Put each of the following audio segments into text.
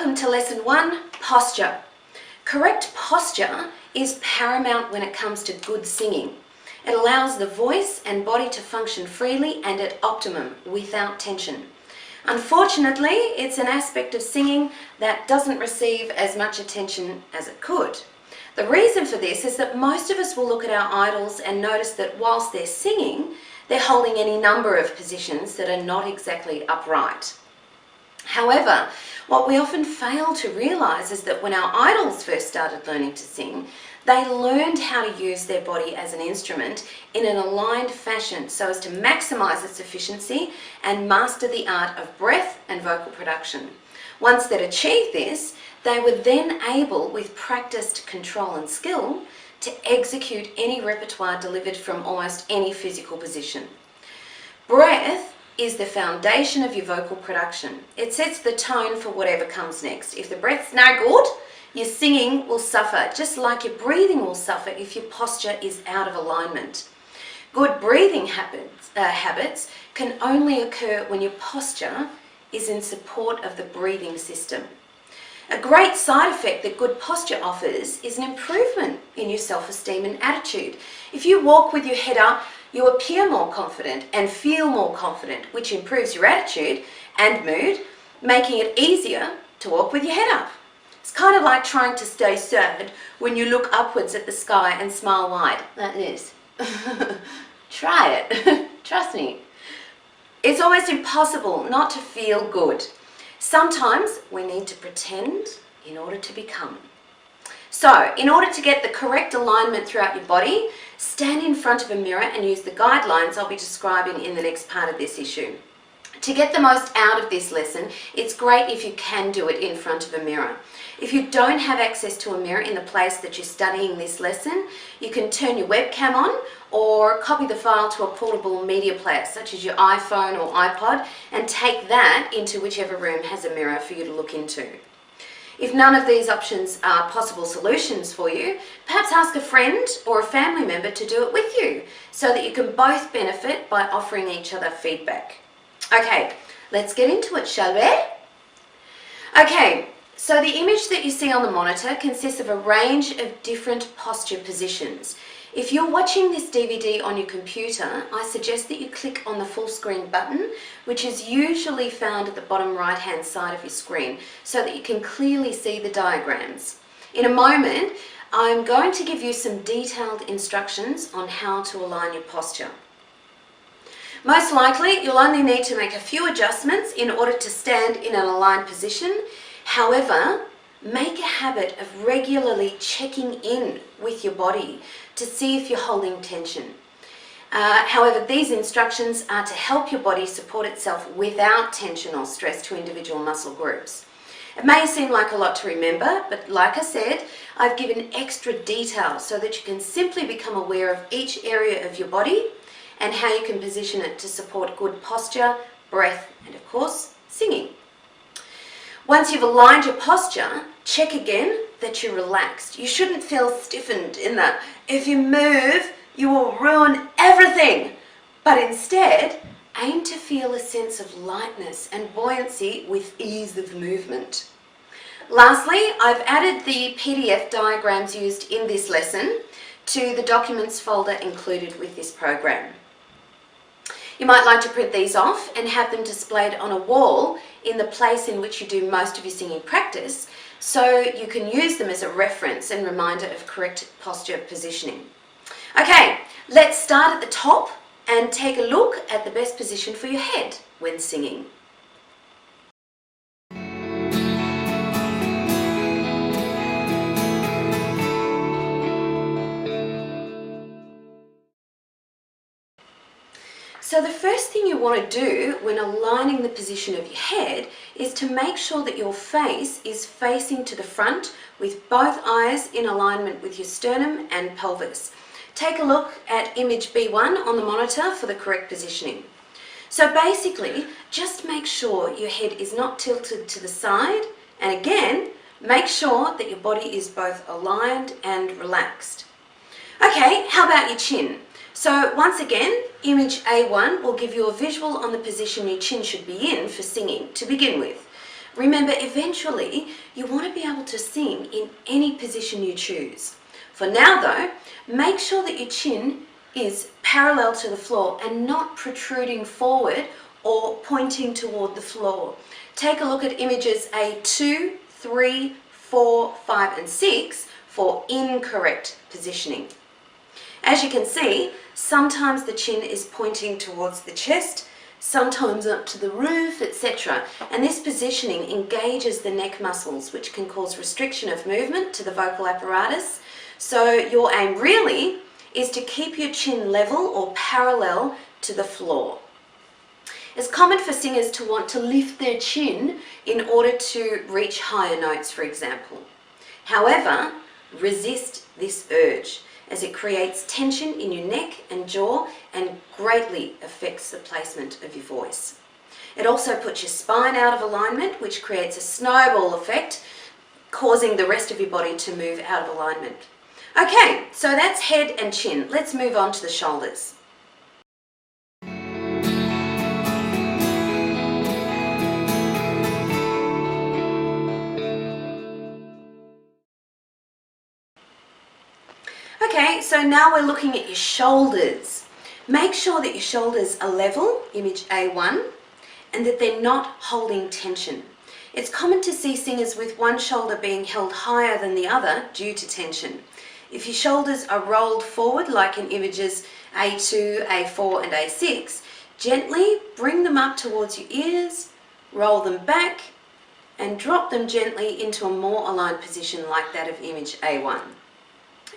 Welcome to Lesson 1, Posture. Correct posture is paramount when it comes to good singing. It allows the voice and body to function freely and at optimum, without tension. Unfortunately, it's an aspect of singing that doesn't receive as much attention as it could. The reason for this is that most of us will look at our idols and notice that whilst they're singing, they're holding any number of positions that are not exactly upright. However, what we often fail to realise is that when our idols first started learning to sing, they learned how to use their body as an instrument in an aligned fashion so as to maximise its efficiency and master the art of breath and vocal production. Once they'd achieved this, they were then able, with practised control and skill, to execute any repertoire delivered from almost any physical position. Breath is the foundation of your vocal production. It sets the tone for whatever comes next. If the breath's no good, your singing will suffer, just like your breathing will suffer if your posture is out of alignment. Good breathing habits can only occur when your posture is in support of the breathing system. A great side effect that good posture offers is an improvement in your self-esteem and attitude. If you walk with your head up, you appear more confident and feel more confident, which improves your attitude and mood, making it easier to walk with your head up. It's kind of like trying to stay sad when you look upwards at the sky and smile wide, like this. Try it, trust me. It's almost impossible not to feel good. Sometimes we need to pretend in order to become. So, in order to get the correct alignment throughout your body, stand in front of a mirror and use the guidelines I'll be describing in the next part of this issue. To get the most out of this lesson, it's great if you can do it in front of a mirror. If you don't have access to a mirror in the place that you're studying this lesson, you can turn your webcam on or copy the file to a portable media player such as your iPhone or iPod and take that into whichever room has a mirror for you to look into. If none of these options are possible solutions for you, perhaps ask a friend or a family member to do it with you so that you can both benefit by offering each other feedback. Okay, let's get into it, shall we? Okay, so the image that you see on the monitor consists of a range of different posture positions. If you're watching this DVD on your computer, I suggest that you click on the full screen button, which is usually found at the bottom right hand side of your screen, so that you can clearly see the diagrams. In a moment, I'm going to give you some detailed instructions on how to align your posture. Most likely, you'll only need to make a few adjustments in order to stand in an aligned position. However, make a habit of regularly checking in with your body to see if you're holding tension. However, these instructions are to help your body support itself without tension or stress to individual muscle groups. It may seem like a lot to remember, but like I said, I've given extra detail so that you can simply become aware of each area of your body and how you can position it to support good posture, breath, and of course, singing. Once you've aligned your posture, check again that you're relaxed. You shouldn't feel stiffened in that if you move, you will ruin everything. But instead, aim to feel a sense of lightness and buoyancy with ease of movement. Lastly, I've added the PDF diagrams used in this lesson to the documents folder included with this program. You might like to print these off and have them displayed on a wall in the place in which you do most of your singing practice, so you can use them as a reference and reminder of correct posture positioning. Okay, let's start at the top and take a look at the best position for your head when singing. So the first thing you want to do when aligning the position of your head is to make sure that your face is facing to the front with both eyes in alignment with your sternum and pelvis. Take a look at image B1 on the monitor for the correct positioning. So basically, just make sure your head is not tilted to the side, and again, make sure that your body is both aligned and relaxed. Okay, how about your chin? So once again, image A1 will give you a visual on the position your chin should be in for singing to begin with. Remember, eventually you want to be able to sing in any position you choose. For now though, make sure that your chin is parallel to the floor and not protruding forward or pointing toward the floor. Take a look at images A2, 3, 4, 5 and 6 for incorrect positioning. As you can see, sometimes the chin is pointing towards the chest, sometimes up to the roof, etc. And this positioning engages the neck muscles, which can cause restriction of movement to the vocal apparatus. So your aim really is to keep your chin level or parallel to the floor. It's common for singers to want to lift their chin in order to reach higher notes, for example. However, resist this urge, as it creates tension in your neck and jaw and greatly affects the placement of your voice. It also puts your spine out of alignment, which creates a snowball effect, causing the rest of your body to move out of alignment. Okay, so that's head and chin. Let's move on to the shoulders. Okay, so now we're looking at your shoulders. Make sure that your shoulders are level, image A1, and that they're not holding tension. It's common to see singers with one shoulder being held higher than the other due to tension. If your shoulders are rolled forward, like in images A2, A4 and A6, gently bring them up towards your ears, roll them back, and drop them gently into a more aligned position like that of image A1.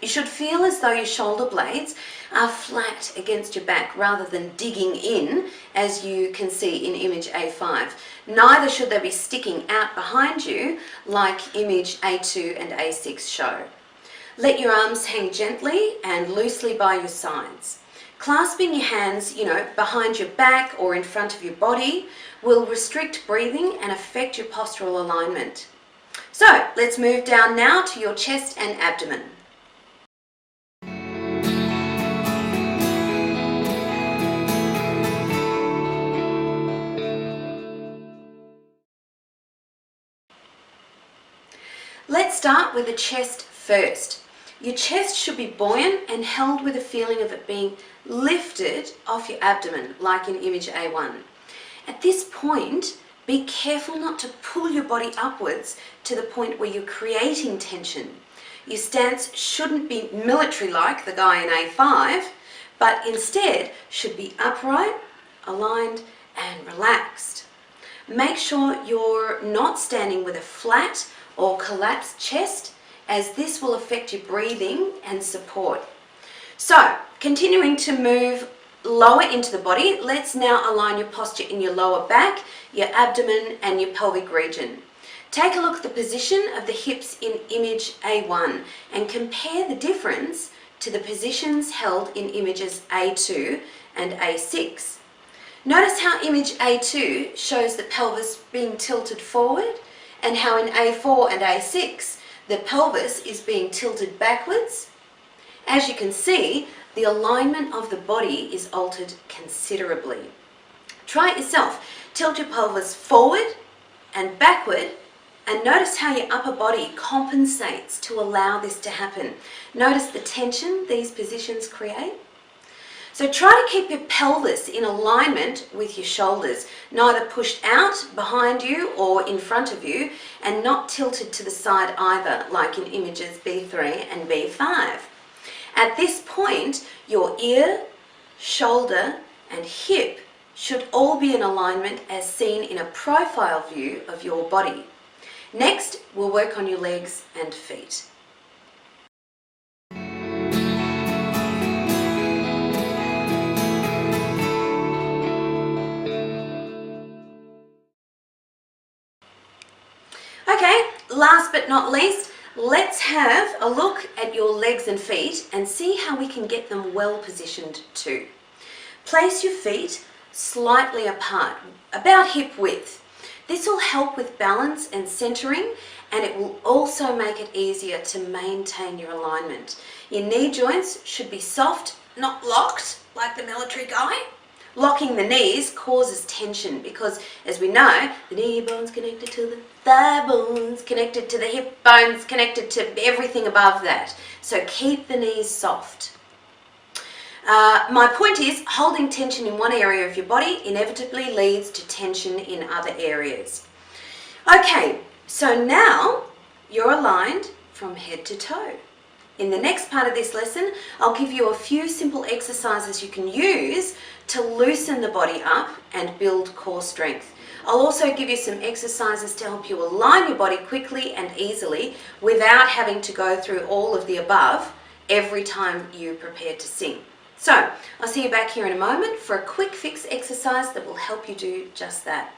You should feel as though your shoulder blades are flat against your back rather than digging in, as you can see in image A5. Neither should they be sticking out behind you like image A2 and A6 show. Let your arms hang gently and loosely by your sides. Clasping your hands, behind your back or in front of your body will restrict breathing and affect your postural alignment. So let's move down now to your chest and abdomen. Let's start with the chest first. Your chest should be buoyant and held with a feeling of it being lifted off your abdomen, like in image A1. At this point, be careful not to pull your body upwards to the point where you're creating tension. Your stance shouldn't be military-like, the guy in A5, but instead should be upright, aligned, and relaxed. Make sure you're not standing with a flat or collapsed chest, as this will affect your breathing and support. So, continuing to move lower into the body, let's now align your posture in your lower back, your abdomen and your pelvic region. Take a look at the position of the hips in image A1 and compare the difference to the positions held in images A2 and A6. Notice how image A2 shows the pelvis being tilted forward, and how in A4 and A6 the pelvis is being tilted backwards. As you can see, the alignment of the body is altered considerably. Try it yourself. Tilt your pelvis forward and backward, and notice how your upper body compensates to allow this to happen. Notice the tension these positions create. So try to keep your pelvis in alignment with your shoulders, neither pushed out behind you or in front of you, and not tilted to the side either, like in images B3 and B5. At this point, your ear, shoulder and hip should all be in alignment as seen in a profile view of your body. Next, we'll work on your legs and feet. Okay, last but not least, let's have a look at your legs and feet and see how we can get them well positioned too. Place your feet slightly apart, about hip width. This will help with balance and centering, and it will also make it easier to maintain your alignment. Your knee joints should be soft, not locked like the military guy. Locking the knees causes tension because, as we know, the knee bone's connected to the thigh bones, connected to the hip bones, connected to everything above that. So keep the knees soft. My point is, holding tension in one area of your body inevitably leads to tension in other areas. Okay, so now you're aligned from head to toe. In the next part of this lesson, I'll give you a few simple exercises you can use to loosen the body up and build core strength. I'll also give you some exercises to help you align your body quickly and easily without having to go through all of the above every time you prepare to sing. So, I'll see you back here in a moment for a quick fix exercise that will help you do just that.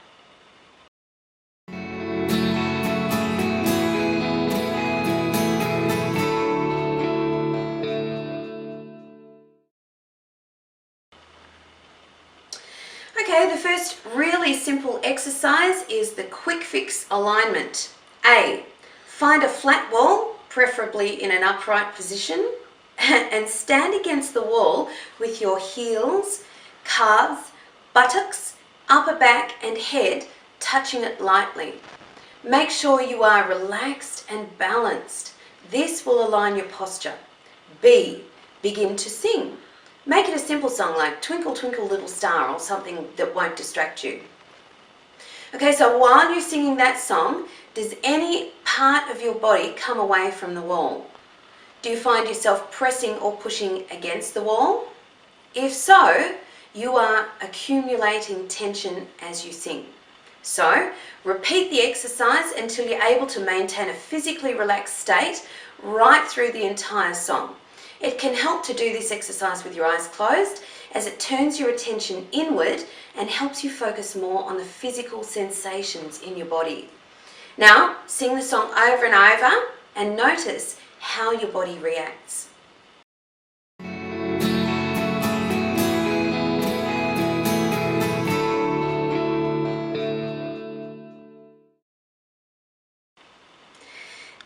Okay, the first really simple exercise is the quick fix alignment. A, find a flat wall, preferably in an upright position, and stand against the wall with your heels, calves, buttocks, upper back and head touching it lightly. Make sure you are relaxed and balanced. This will align your posture. B, begin to sing. Make it a simple song like Twinkle Twinkle Little Star or something that won't distract you. Okay, so while you're singing that song, does any part of your body come away from the wall? Do you find yourself pressing or pushing against the wall? If so, you are accumulating tension as you sing. So, repeat the exercise until you're able to maintain a physically relaxed state right through the entire song. It can help to do this exercise with your eyes closed as it turns your attention inward and helps you focus more on the physical sensations in your body. Now, sing the song over and over and notice how your body reacts.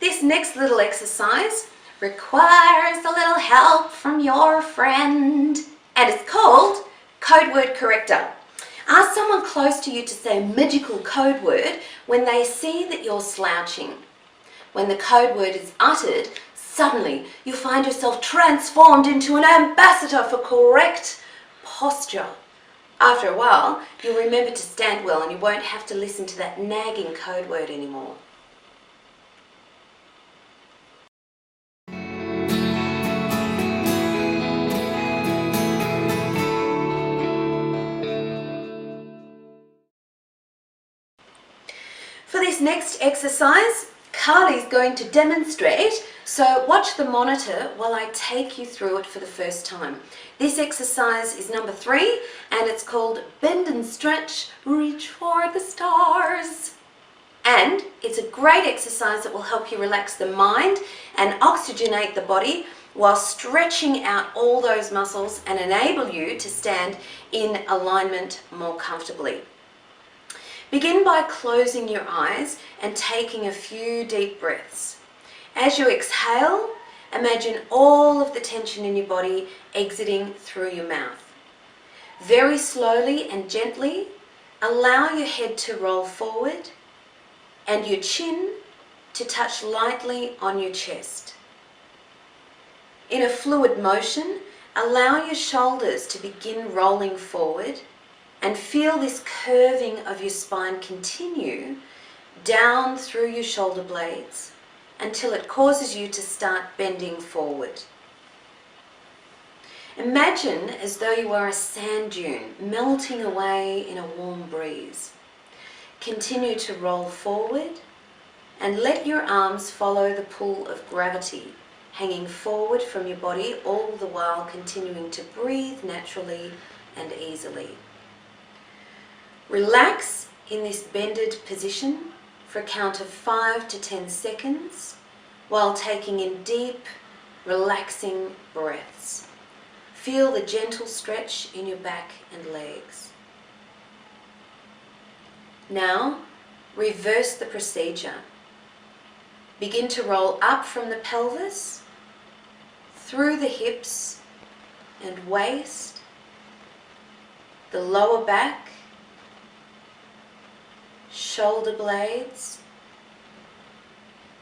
This next little exercise requires a little help from your friend, and it's called Code Word Corrector. Ask someone close to you to say a magical code word when they see that you're slouching. When the code word is uttered, suddenly you find yourself transformed into an ambassador for correct posture. After a while, you'll remember to stand well and you won't have to listen to that nagging code word anymore. For this next exercise, Carly's going to demonstrate, so watch the monitor while I take you through it for the first time. This exercise is number 3 and it's called Bend and Stretch, Reach for the Stars. And it's a great exercise that will help you relax the mind and oxygenate the body while stretching out all those muscles and enable you to stand in alignment more comfortably. Begin by closing your eyes and taking a few deep breaths. As you exhale, imagine all of the tension in your body exiting through your mouth. Very slowly and gently, allow your head to roll forward and your chin to touch lightly on your chest. In a fluid motion, allow your shoulders to begin rolling forward and feel this curving of your spine continue down through your shoulder blades until it causes you to start bending forward. Imagine as though you are a sand dune melting away in a warm breeze. Continue to roll forward and let your arms follow the pull of gravity, hanging forward from your body, all the while continuing to breathe naturally and easily. Relax in this bended position for a count of 5 to 10 seconds while taking in deep, relaxing breaths. Feel the gentle stretch in your back and legs. Now, reverse the procedure. Begin to roll up from the pelvis, through the hips and waist, the lower back, shoulder blades,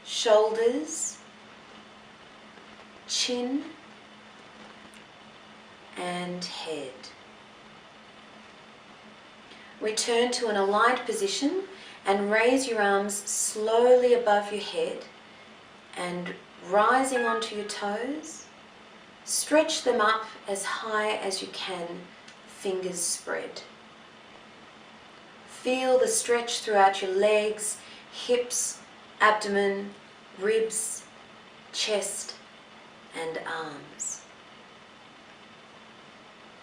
shoulders, chin, and head. Return to an aligned position and raise your arms slowly above your head and rising onto your toes. Stretch them up as high as you can, fingers spread. Feel the stretch throughout your legs, hips, abdomen, ribs, chest, and arms.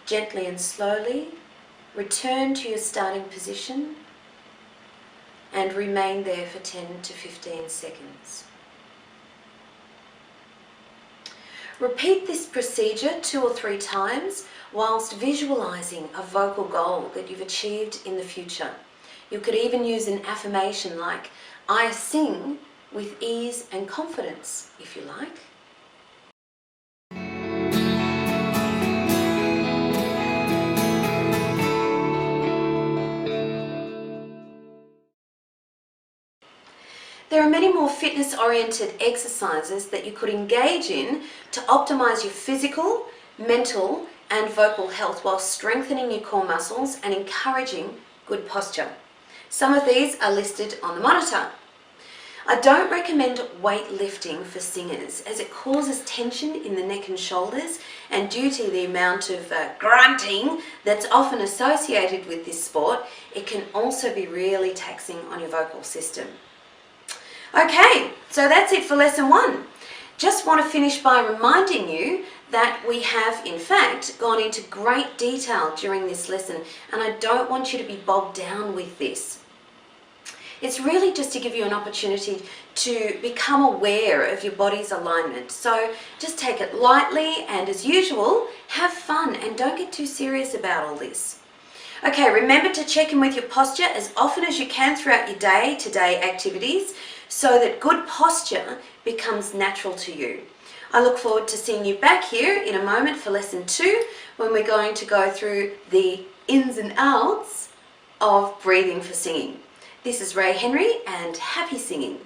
Gently and slowly return to your starting position and remain there for 10 to 15 seconds. Repeat this procedure 2 or 3 times whilst visualizing a vocal goal that you've achieved in the future. You could even use an affirmation like, "I sing with ease and confidence," if you like. There are many more fitness-oriented exercises that you could engage in to optimize your physical, mental, and vocal health while strengthening your core muscles and encouraging good posture. Some of these are listed on the monitor. I don't recommend weightlifting for singers as it causes tension in the neck and shoulders, and due to the amount of grunting that's often associated with this sport, it can also be really taxing on your vocal system. Okay, so that's it for lesson 1. Just want to finish by reminding you that we have in fact gone into great detail during this lesson, and I don't want you to be bogged down with this. It's really just to give you an opportunity to become aware of your body's alignment. So just take it lightly and, as usual, have fun and don't get too serious about all this. Okay, remember to check in with your posture as often as you can throughout your day-to-day activities so that good posture becomes natural to you. I look forward to seeing you back here in a moment for lesson 2 when we're going to go through the ins and outs of breathing for singing. This is Rae Henry and happy singing.